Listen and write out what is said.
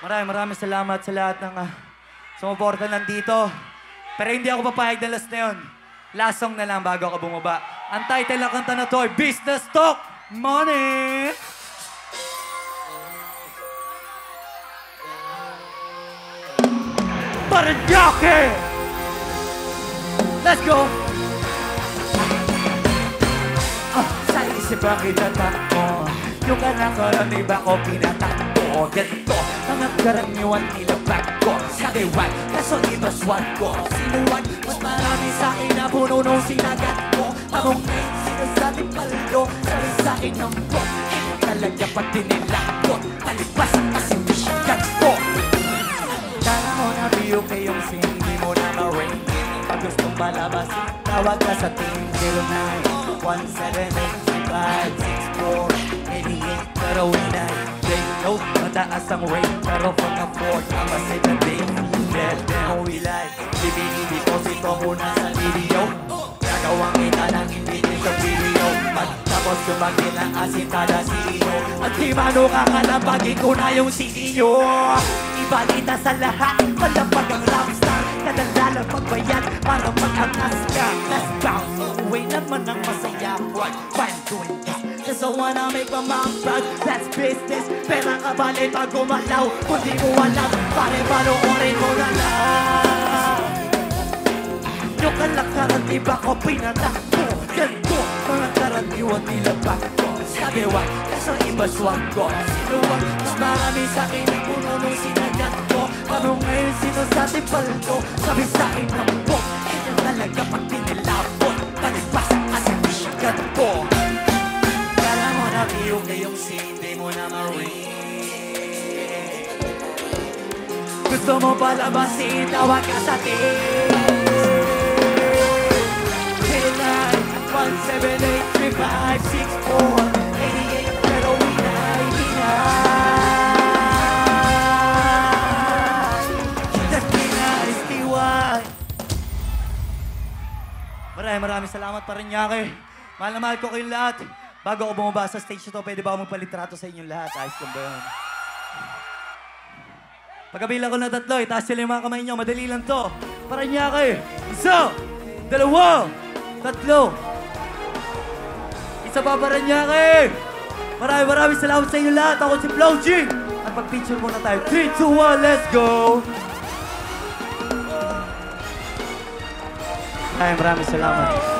Maraming salamat sa lahat ng sumuporta nandito. Pero hindi ako papayag na last na yun. Last song na lang bago ako bumaba. Ang title ng kanta na to ay Business Talk Money! Paranaque! Let's go! Sa isip ang kinatakbo, yung kanakaran iba ko pinatakbo. Ganito ang karaniwan nilabag ko sa kiwan, kaso iba swag ko. Sinuwag, mas marami sa akin na puno nung sinagat ko. Among ngayon sinasabing paldo, sabi sa akin ng po. Ito talaga pag dinilagot, talipas ang kasindisyag ko. Kala mo na biyo kayong hindi mo na ma-ring. Pag gustong palabasin, tawag ka sa team 09 178-564-88. Pero winay, they know mataas ang rate. Pero pag afford, ang masay na day. Let them wilay, bibili-deposito muna sa video. Nagawang kita ng hindi sa video. Pagtapos kumagin ang asintada CEO. At di mano kakalabagin ko na yung CD nyo. Ibalita sa lahat, palapag ang rockstar. Kadalala pagbayad para mag-angas ka. Let's bounce, uwi naman ang masaya. What I'm doing this, just I wanna make my mom proud. That's business, pera ka bali pag gumalaw. Kung di mo alam, pare panoorin mo na lang. Yung kalakaran iba ko pinatakbo. Ganto, mga karaniwan nila bakto. Sabiwan, kaso iba swag ko. Sinuwag, mas marami sa'kin ang puno nung sinagat ko. Ano ngayon sinasati paldo, sabi sa'kin ng po. Ito talaga pag tinilapon, talipas ang asindisyagad ko. Kala mo na biyo kayong hindi mo na ma-ring. Gusto mo palabasin, tawag ka sa team 178-3564-88. Pero winay. That's Pina's TY. Maraming salamat pa rin, Yake. Mahal na mahal ko kayong lahat. Bago ako bumaba sa stage ito, pwede ba ako magpalitrato sa inyong lahat? Ayos lang ba yun? Pagkabilang ko na 3, itaas sila yung mga kamay nyo. Madali lang to. Paranaque. 1, 2, 3. Isa pa Paranaque. Maraming salamat sa inyo lahat. Ako si Flow G. At pag-picture muna tayo. 3, 2, 1, let's go! Maraming salamat.